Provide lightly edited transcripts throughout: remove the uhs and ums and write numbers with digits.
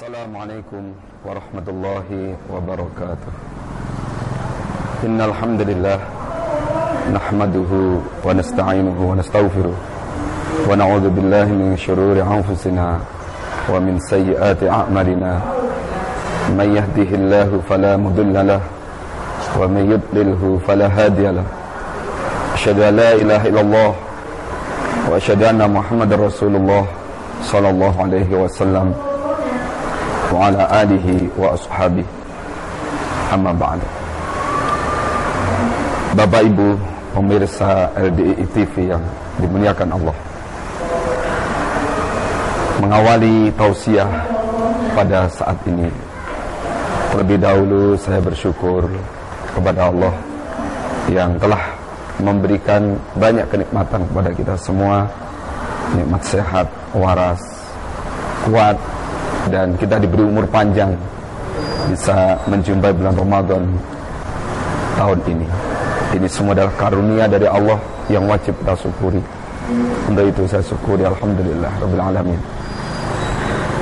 Assalamualaikum warahmatullahi wabarakatuh. Innal hamdalillah nahmaduhu wa nasta'inuhu wa nastaghfiruh wa na'udzu billahi min shururi anfusina wa min sayyiati a'malina. May yahdihillahu fala mudilla lahu wa may yudlilhu fala hadiya lahu. Asyhadu an la ilaha illallah wa asyhadu anna Muhammadar Rasulullah sallallahu alaihi wasallam wa ala alihi wa ashabihi, amma ba'du. Bapak Ibu pemirsa LDI TV yang dimuliakan Allah, mengawali tausiah pada saat ini, terlebih dahulu saya bersyukur kepada Allah yang telah memberikan banyak kenikmatan kepada kita semua, nikmat sehat, waras, kuat, dan kita diberi umur panjang bisa menjumpai bulan Ramadan tahun ini. Ini semua adalah karunia dari Allah yang wajib kita syukuri. Untuk itu saya syukuri, alhamdulillah rabbil alamin.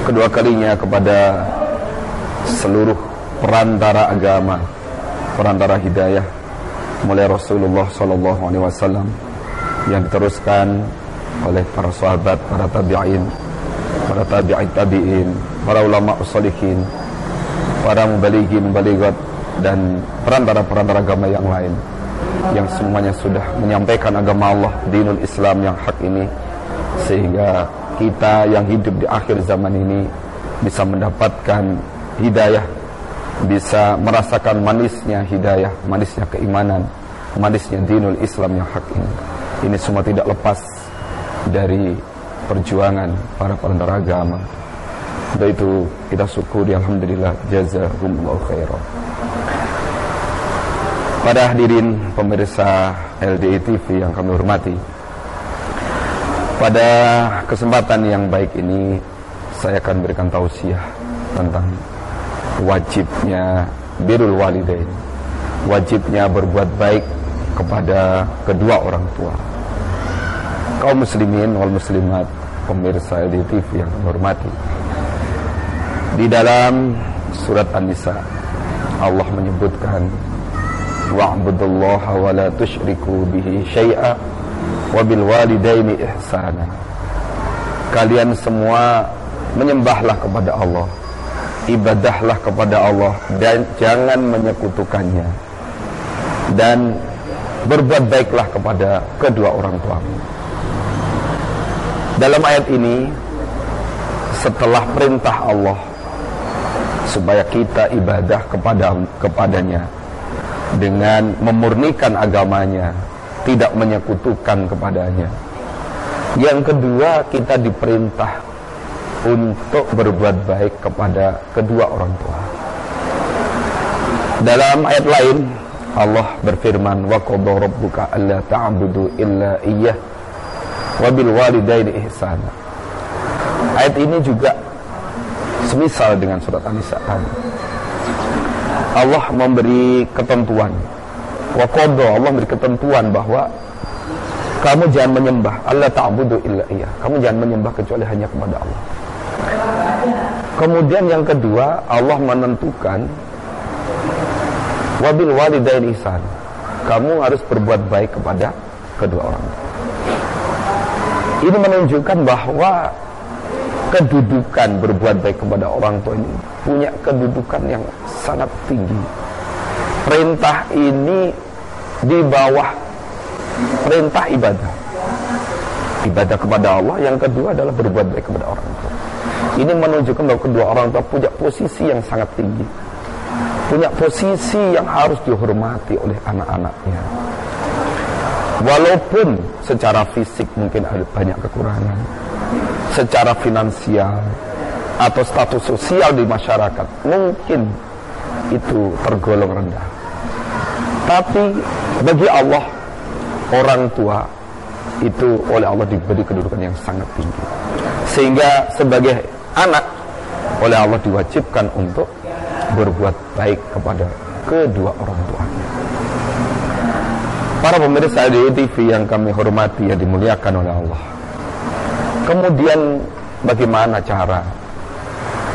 Kedua kalinya kepada seluruh perantara agama, perantara hidayah, mulai Rasulullah SAW yang diteruskan oleh para sahabat, para tabi'in, para tabi'in, para ulama usholihin, para mubalighin, mubaligat, dan perantara-perantara agama yang lain, yang semuanya sudah menyampaikan agama Allah, dinul Islam yang hak ini, sehingga kita yang hidup di akhir zaman ini bisa mendapatkan hidayah, bisa merasakan manisnya hidayah, manisnya keimanan, manisnya dinul Islam yang hak ini. Ini semua tidak lepas dari perjuangan para perantara agama. Untuk itu kita syukuri, alhamdulillah, jazakumullahu khairan. Para hadirin pemirsa LDI TV yang kami hormati, pada kesempatan yang baik ini saya akan berikan tausiah tentang wajibnya birrul walidain, wajibnya berbuat baik kepada kedua orang tua. Kaum muslimin wal muslimat pemirsa LDI TV yang kami hormati, di dalam surat An-Nisa Allah menyebutkan wa'budullaha wa la tusyriku bihi syai'a wa bil walidaini ihsana. Kalian semua menyembahlah kepada Allah, ibadahlah kepada Allah, dan jangan menyekutukannya, dan berbuat baiklah kepada kedua orang tuamu. Dalam ayat ini, setelah perintah Allah supaya kita ibadah kepadanya dengan memurnikan agamanya, tidak menyekutukan kepadanya. Yang kedua, kita diperintah untuk berbuat baik kepada kedua orang tua. Dalam ayat lain Allah berfirman, wa qadha rabbuka alla ta'budu illa iyyah wa bil walidaini ihsana. Ayat ini juga semisal dengan surat An-Nisa tadi. Allah memberi ketentuan, wa qadha, Allah memberi ketentuan bahwa kamu jangan menyembah, alla ta'budu illa iyyah, kamu jangan menyembah kecuali hanya kepada Allah. Kemudian yang kedua, Allah menentukan wabil walidaini ihsan, kamu harus berbuat baik kepada kedua orang tua. Ini menunjukkan bahwa kedudukan berbuat baik kepada orang tua ini punya kedudukan yang sangat tinggi. Perintah ini di bawah perintah ibadah. Ibadah kepada Allah, yang kedua adalah berbuat baik kepada orang tua. Ini menunjukkan bahwa kedua orang tua punya posisi yang sangat tinggi, punya posisi yang harus dihormati oleh anak-anaknya. Walaupun secara fisik mungkin ada banyak kekurangan, secara finansial atau status sosial di masyarakat mungkin itu tergolong rendah, tapi bagi Allah, orang tua itu oleh Allah diberi kedudukan yang sangat tinggi, sehingga sebagai anak oleh Allah diwajibkan untuk berbuat baik kepada kedua orang tuanya. Para pemirsa LDI TV yang kami hormati, yang dimuliakan oleh Allah, kemudian bagaimana cara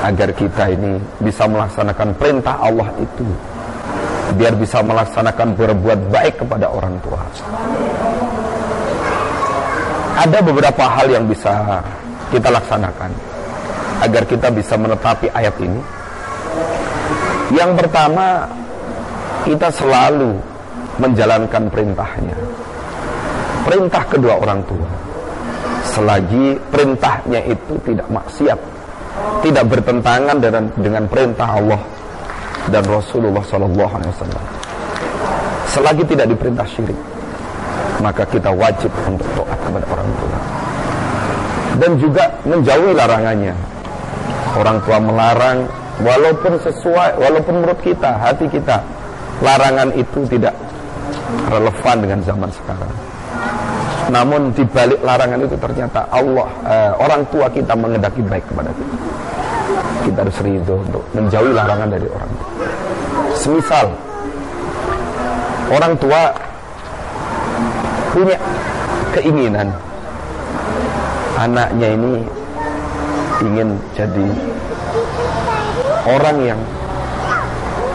agar kita ini bisa melaksanakan perintah Allah itu, biar bisa melaksanakan berbuat baik kepada orang tua. Ada beberapa hal yang bisa kita laksanakan agar kita bisa menetapi ayat ini. Yang pertama, kita selalu menjalankan perintahnya, perintah kedua orang tua, selagi perintahnya itu tidak maksiat, tidak bertentangan dengan perintah Allah dan Rasulullah SAW. Selagi tidak diperintah syirik, maka kita wajib untuk taat kepada orang tua. Dan juga menjauhi larangannya. Orang tua melarang, walaupun sesuai, walaupun menurut kita, hati kita, larangan itu tidak relevan dengan zaman sekarang. Namun di balik larangan itu ternyata orang tua kita menghendaki baik kepada kita. Kita harus ridho untuk menjauhi larangan dari orang tua. Semisal orang tua punya keinginan anaknya ini ingin jadi orang yang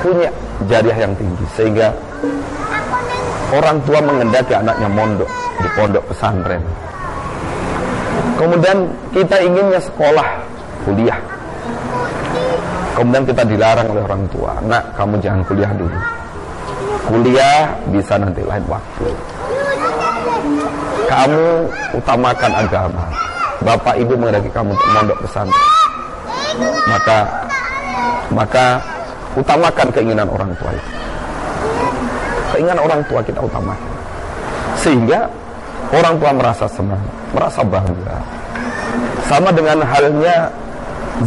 punya jariah yang tinggi, sehingga orang tua menghendaki anaknya mondok di pondok pesantren. Kemudian kita inginnya sekolah, kuliah. Kemudian kita dilarang oleh orang tua, nak, kamu jangan kuliah dulu. Kuliah bisa nanti lain waktu. Kamu utamakan agama. Bapak ibu menghendaki kamu untuk mondok pesantren. Maka utamakan keinginan orang tua itu. Keinginan orang tua kita utamakan, sehingga orang tua merasa senang, merasa bangga. Sama dengan halnya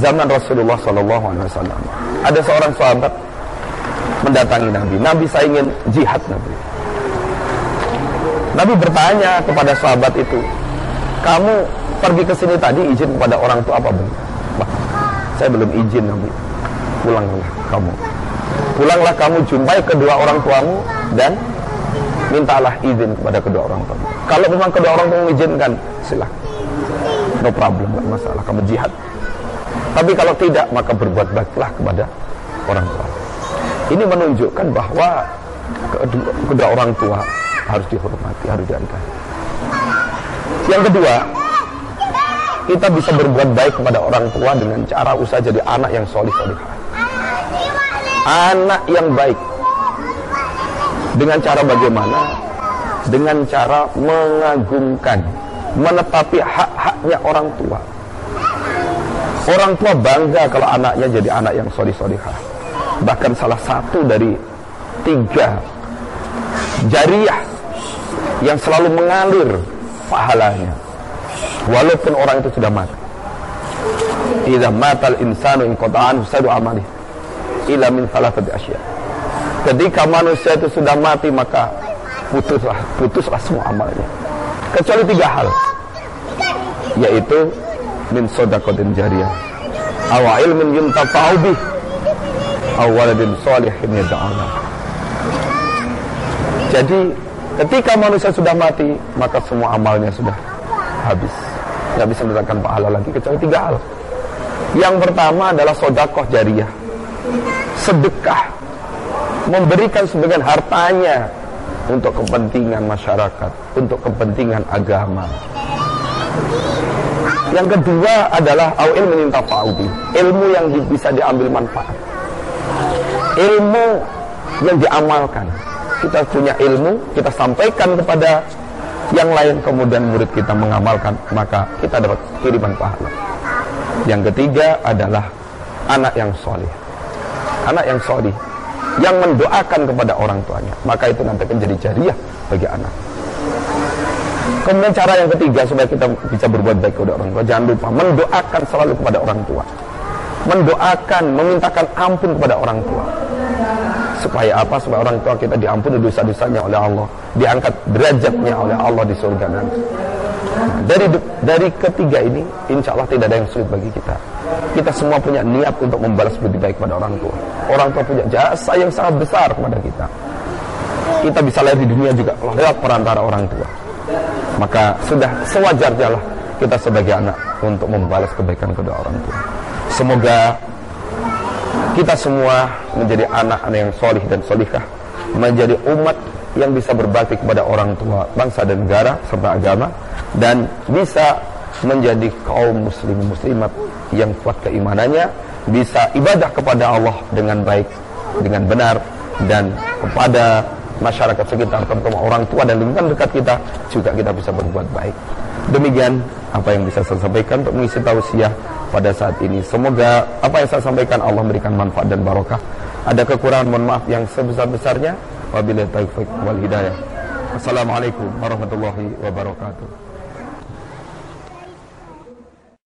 zaman Rasulullah SAW. Ada seorang sahabat mendatangi Nabi. Nabi, saya ingin jihad, Nabi. Nabi bertanya kepada sahabat itu, kamu pergi ke sini tadi izin kepada orang tua apa belum? Saya belum izin, Nabi. Pulanglah kamu jumpai kedua orang tuamu dan mintalah izin kepada kedua orang tuamu. Kalau memang kedua orang tua mengizinkan, silakan, no problem, tidak masalah, kamu jihad. Tapi kalau tidak, maka berbuat baiklah kepada orang tua. Ini menunjukkan bahwa kedua orang tua harus dihormati, harus dihargai. Yang kedua, kita bisa berbuat baik kepada orang tua dengan cara usaha jadi anak yang solih-solihah, anak yang baik. Dengan cara bagaimana? Dengan cara mengagungkan, menetapi hak-haknya orang tua. Orang tua bangga kalau anaknya jadi anak yang solih-solihah. Bahkan salah satu dari 3 jariah yang selalu mengalir pahalanya, walaupun orang itu sudah mati. Idza matal insanu inqata'an sadu amali ila min thalathati asya. Ketika manusia itu sudah mati, maka putuslah semua amalnya, kecuali 3 hal, yaitu min shadaqatin jariyah, aw ilmin yuntafa'u bih, aw waladin shalihin yad'u. Jadi ketika manusia sudah mati, maka semua amalnya sudah habis, tidak bisa mendapatkan pahala lagi kecuali 3 hal. Yang pertama adalah sedekah jariyah, sedekah, memberikan sebagian hartanya untuk kepentingan masyarakat, untuk kepentingan agama. Yang kedua adalah au ilmin yantafa'u bi, ilmu yang bisa diambil manfaat, ilmu yang diamalkan. Kita punya ilmu, kita sampaikan kepada yang lain, kemudian murid kita mengamalkan, maka kita dapat kiriman pahala. Yang ketiga adalah anak yang soleh, anak yang soleh yang mendoakan kepada orang tuanya, maka itu nanti akan jadi jariah bagi anak. Kemudian cara yang ketiga supaya kita bisa berbuat baik kepada orang tua, jangan lupa mendoakan selalu kepada orang tua, mendoakan, memintakan ampun kepada orang tua. Supaya apa? Supaya orang tua kita diampuni dosa-dosanya oleh Allah, diangkat derajatnya oleh Allah di surga nanti. Dari ketiga ini, insya Allah tidak ada yang sulit bagi kita. Kita semua punya niat untuk membalas budi baik kepada orang tua. Orang tua punya jasa yang sangat besar kepada kita. Kita bisa lahir di dunia juga lewat perantara orang tua. Maka sudah sewajarnya lah kita sebagai anak untuk membalas kebaikan kedua orang tua. Semoga kita semua menjadi anak-anak yang solih dan solihah, menjadi umat yang bisa berbakti kepada orang tua, bangsa dan negara serta agama, dan bisa menjadi kaum muslim muslimat yang kuat keimanannya, bisa ibadah kepada Allah dengan baik, dengan benar, dan kepada masyarakat sekitar, terutama orang tua dan lingkungan dekat kita juga kita bisa berbuat baik. Demikian apa yang bisa saya sampaikan untuk mengisi tausiah pada saat ini. Semoga apa yang saya sampaikan Allah berikan manfaat dan barokah. Ada kekurangan, mohon maaf yang sebesar-besarnya. Wabillahi taufiq wal hidayah. Assalamualaikum warahmatullahi wabarakatuh.